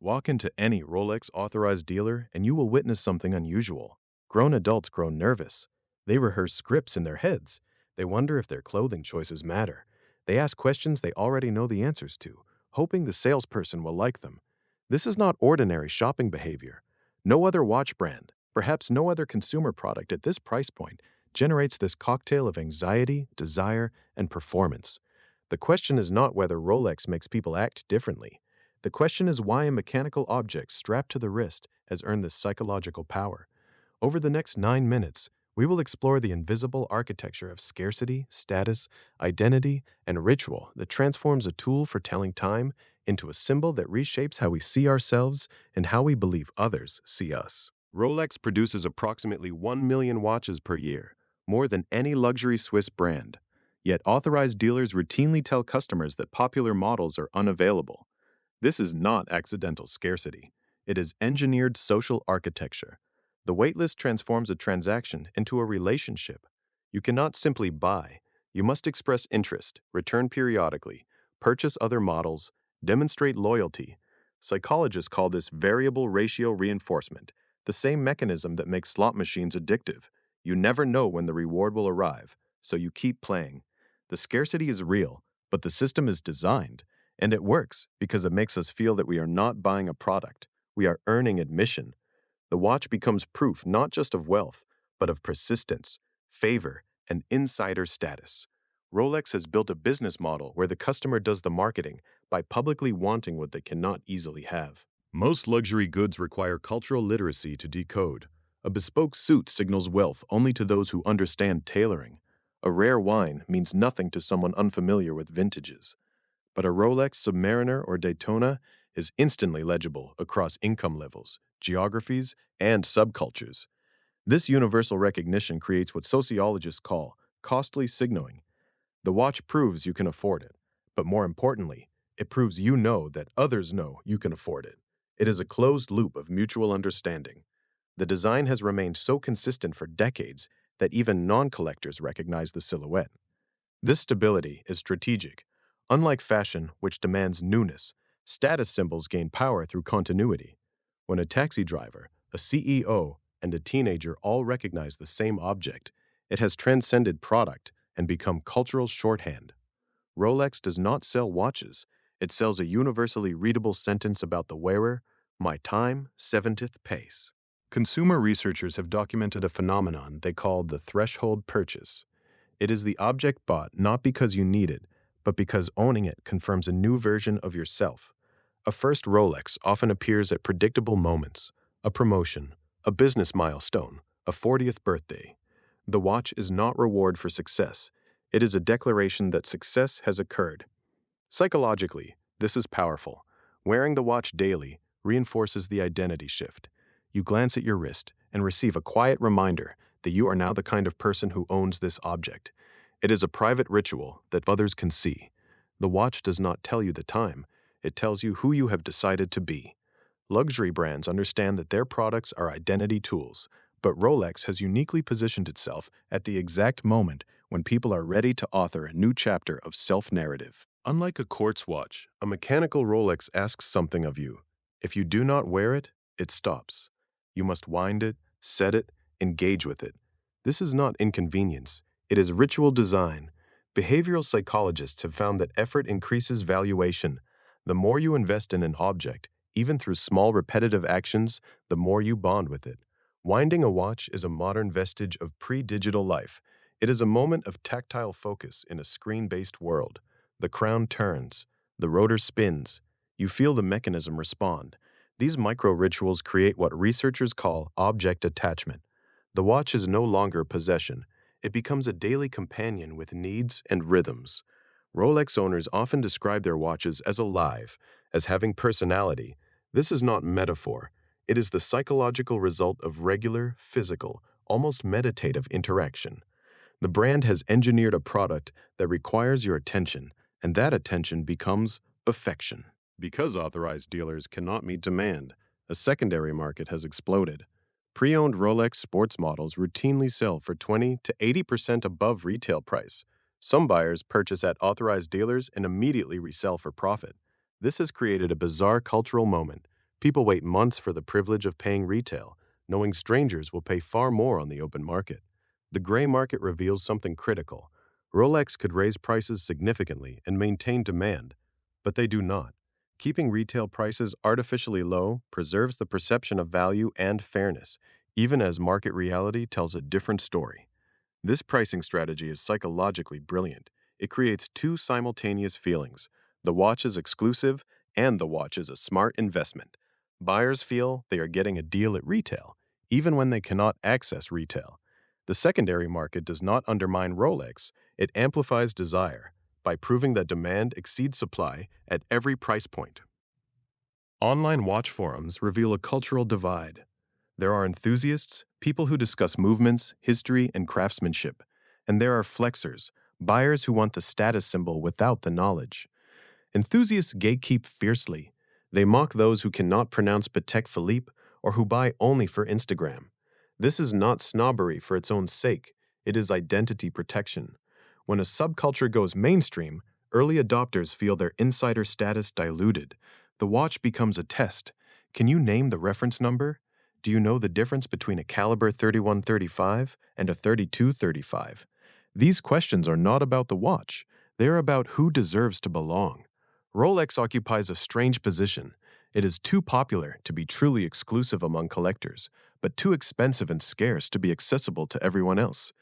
Walk into any Rolex authorized dealer and you will witness something unusual. Grown adults grow nervous. They rehearse scripts in their heads. They wonder if their clothing choices matter. They ask questions they already know the answers to, hoping the salesperson will like them. This is not ordinary shopping behavior. No other watch brand, perhaps no other consumer product at this price point, generates this cocktail of anxiety, desire, and performance. The question is not whether Rolex makes people act differently. The question is why a mechanical object strapped to the wrist has earned this psychological power. Over the next 9 minutes, we will explore the invisible architecture of scarcity, status, identity, and ritual that transforms a tool for telling time into a symbol that reshapes how we see ourselves and how we believe others see us. Rolex produces approximately 1 million watches per year, more than any luxury Swiss brand. Yet authorized dealers routinely tell customers that popular models are unavailable. This is not accidental scarcity. It is engineered social architecture. The waitlist transforms a transaction into a relationship. You cannot simply buy. You must express interest, return periodically, purchase other models, demonstrate loyalty. Psychologists call this variable ratio reinforcement, the same mechanism that makes slot machines addictive. You never know when the reward will arrive, so you keep playing. The scarcity is real, but the system is designed. And it works because it makes us feel that we are not buying a product. We are earning admission. The watch becomes proof not just of wealth, but of persistence, favor, and insider status. Rolex has built a business model where the customer does the marketing by publicly wanting what they cannot easily have. Most luxury goods require cultural literacy to decode. A bespoke suit signals wealth only to those who understand tailoring. A rare wine means nothing to someone unfamiliar with vintages. But a Rolex Submariner or Daytona is instantly legible across income levels, geographies, and subcultures. This universal recognition creates what sociologists call costly signaling. The watch proves you can afford it, but more importantly, it proves you know that others know you can afford it. It is a closed loop of mutual understanding. The design has remained so consistent for decades that even non-collectors recognize the silhouette. This stability is strategic. Unlike fashion, which demands newness, status symbols gain power through continuity. When a taxi driver, a CEO, and a teenager all recognize the same object, it has transcended product and become cultural shorthand. Rolex does not sell watches. It sells a universally readable sentence about the wearer: my time, 70th pace. Consumer researchers have documented a phenomenon they call the threshold purchase. It is the object bought not because you need it, but because owning it confirms a new version of yourself. A first Rolex often appears at predictable moments: a promotion, a business milestone, a 40th birthday. The watch is not reward for success. It is a declaration that success has occurred. Psychologically, this is powerful. Wearing the watch daily reinforces the identity shift. You glance at your wrist and receive a quiet reminder that you are now the kind of person who owns this object. It is a private ritual that others can see. The watch does not tell you the time, it tells you who you have decided to be. Luxury brands understand that their products are identity tools, but Rolex has uniquely positioned itself at the exact moment when people are ready to author a new chapter of self-narrative. Unlike a quartz watch, a mechanical Rolex asks something of you. If you do not wear it, it stops. You must wind it, set it, engage with it. This is not inconvenience. It is ritual design. Behavioral psychologists have found that effort increases valuation. The more you invest in an object, even through small repetitive actions, the more you bond with it. Winding a watch is a modern vestige of pre-digital life. It is a moment of tactile focus in a screen-based world. The crown turns. The rotor spins. You feel the mechanism respond. These micro-rituals create what researchers call object attachment. The watch is no longer possession. It becomes a daily companion with needs and rhythms. Rolex owners often describe their watches as alive, as having personality. This is not metaphor. It is the psychological result of regular, physical, almost meditative interaction. The brand has engineered a product that requires your attention, and that attention becomes affection. Because authorized dealers cannot meet demand, a secondary market has exploded. Pre-owned Rolex sports models routinely sell for 20 to 80% above retail price. Some buyers purchase at authorized dealers and immediately resell for profit. This has created a bizarre cultural moment. People wait months for the privilege of paying retail, knowing strangers will pay far more on the open market. The gray market reveals something critical. Rolex could raise prices significantly and maintain demand, but they do not. Keeping retail prices artificially low preserves the perception of value and fairness, even as market reality tells a different story. This pricing strategy is psychologically brilliant. It creates two simultaneous feelings. The watch is exclusive, and the watch is a smart investment. Buyers feel they are getting a deal at retail, even when they cannot access retail. The secondary market does not undermine Rolex, it amplifies desire by proving that demand exceeds supply at every price point. Online watch forums reveal a cultural divide. There are enthusiasts, people who discuss movements, history, and craftsmanship. And there are flexers, buyers who want the status symbol without the knowledge. Enthusiasts gatekeep fiercely. They mock those who cannot pronounce Patek Philippe or who buy only for Instagram. This is not snobbery for its own sake. It is identity protection. When a subculture goes mainstream, early adopters feel their insider status diluted. The watch becomes a test. Can you name the reference number? Do you know the difference between a caliber 3135 and a 3235? These questions are not about the watch. They are about who deserves to belong. Rolex occupies a strange position. It is too popular to be truly exclusive among collectors, but too expensive and scarce to be accessible to everyone else.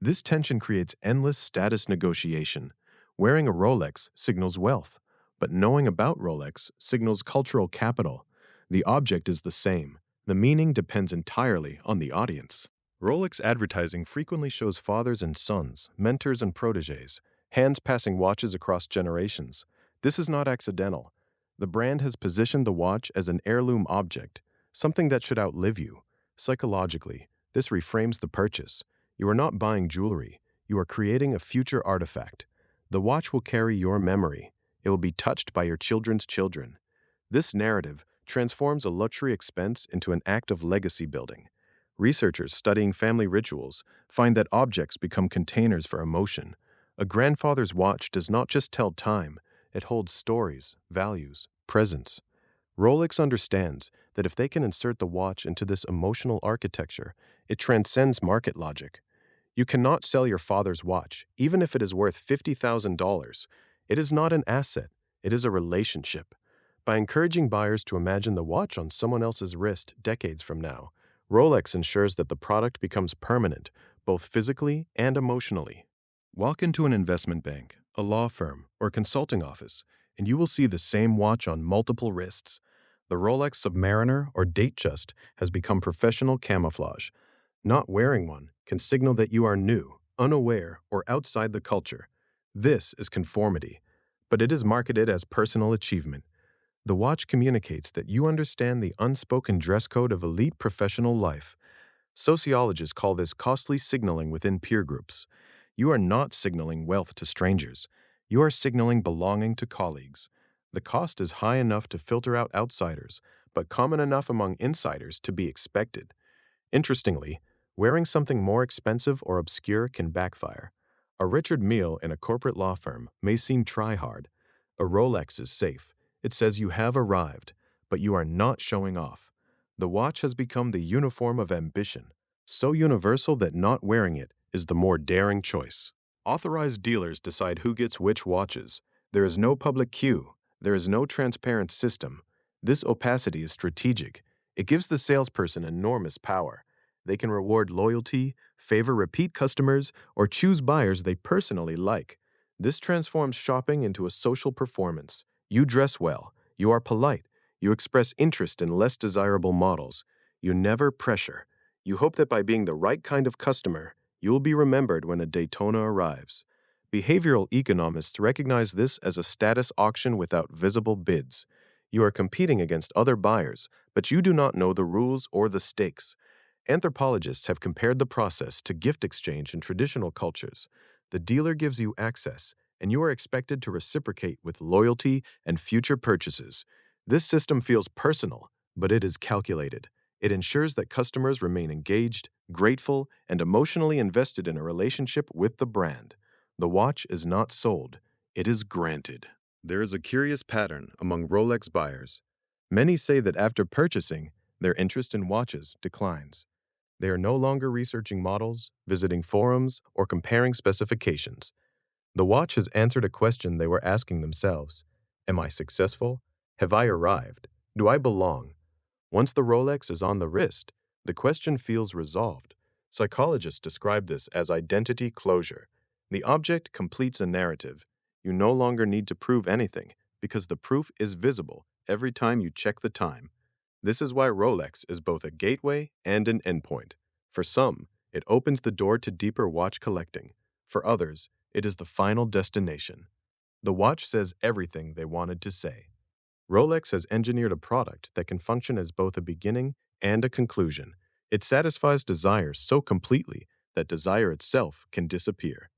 This tension creates endless status negotiation. Wearing a Rolex signals wealth, but knowing about Rolex signals cultural capital. The object is the same. The meaning depends entirely on the audience. Rolex advertising frequently shows fathers and sons, mentors and protégés, hands passing watches across generations. This is not accidental. The brand has positioned the watch as an heirloom object, something that should outlive you. Psychologically, this reframes the purchase. You are not buying jewelry. You are creating a future artifact. The watch will carry your memory. It will be touched by your children's children. This narrative transforms a luxury expense into an act of legacy building. Researchers studying family rituals find that objects become containers for emotion. A grandfather's watch does not just tell time, it holds stories, values, presence. Rolex understands that if they can insert the watch into this emotional architecture, it transcends market logic. You cannot sell your father's watch, even if it is worth $50,000. It is not an asset, it is a relationship. By encouraging buyers to imagine the watch on someone else's wrist decades from now, Rolex ensures that the product becomes permanent, both physically and emotionally. Walk into an investment bank, a law firm, or consulting office, and you will see the same watch on multiple wrists. The Rolex Submariner or Datejust has become professional camouflage. Not wearing one can signal that you are new, unaware, or outside the culture. This is conformity, but it is marketed as personal achievement. The watch communicates that you understand the unspoken dress code of elite professional life. Sociologists call this costly signaling within peer groups. You are not signaling wealth to strangers. You are signaling belonging to colleagues. The cost is high enough to filter out outsiders, but common enough among insiders to be expected. Interestingly, wearing something more expensive or obscure can backfire. A Richard Mille in a corporate law firm may seem try-hard. A Rolex is safe. It says you have arrived, but you are not showing off. The watch has become the uniform of ambition, so universal that not wearing it is the more daring choice. Authorized dealers decide who gets which watches. There is no public queue. There is no transparent system. This opacity is strategic. It gives the salesperson enormous power. They can reward loyalty, favor repeat customers, or choose buyers they personally like. This transforms shopping into a social performance. You dress well. You are polite. You express interest in less desirable models. You never pressure. You hope that by being the right kind of customer, you will be remembered when a Daytona arrives. Behavioral economists recognize this as a status auction without visible bids. You are competing against other buyers, but you do not know the rules or the stakes. Anthropologists have compared the process to gift exchange in traditional cultures. The dealer gives you access, and you are expected to reciprocate with loyalty and future purchases. This system feels personal, but it is calculated. It ensures that customers remain engaged, grateful, and emotionally invested in a relationship with the brand. The watch is not sold, it is granted. There is a curious pattern among Rolex buyers. Many say that after purchasing, their interest in watches declines. They are no longer researching models, visiting forums, or comparing specifications. The watch has answered a question they were asking themselves. Am I successful? Have I arrived? Do I belong? Once the Rolex is on the wrist, the question feels resolved. Psychologists describe this as identity closure. The object completes a narrative. You no longer need to prove anything because the proof is visible every time you check the time. This is why Rolex is both a gateway and an endpoint. For some, it opens the door to deeper watch collecting. For others, it is the final destination. The watch says everything they wanted to say. Rolex has engineered a product that can function as both a beginning and a conclusion. It satisfies desire so completely that desire itself can disappear.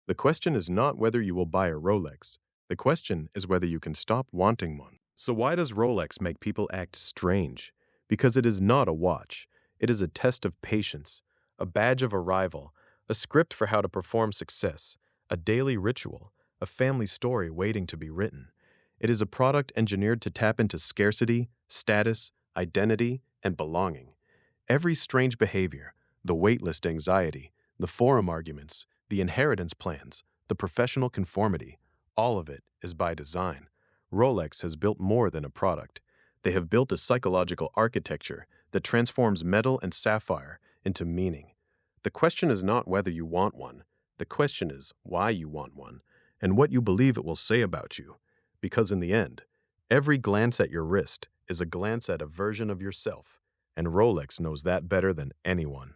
The question is not whether you will buy a Rolex. The question is whether you can stop wanting one. So why does Rolex make people act strange? Because it is not a watch. It is a test of patience, a badge of arrival, a script for how to perform success, a daily ritual, a family story waiting to be written. It is a product engineered to tap into scarcity, status, identity, and belonging. Every strange behavior, the waitlist anxiety, the forum arguments, the inheritance plans, the professional conformity, all of it is by design. Rolex has built more than a product. They have built a psychological architecture that transforms metal and sapphire into meaning. The question is not whether you want one. The question is why you want one and what you believe it will say about you. Because in the end, every glance at your wrist is a glance at a version of yourself, and Rolex knows that better than anyone.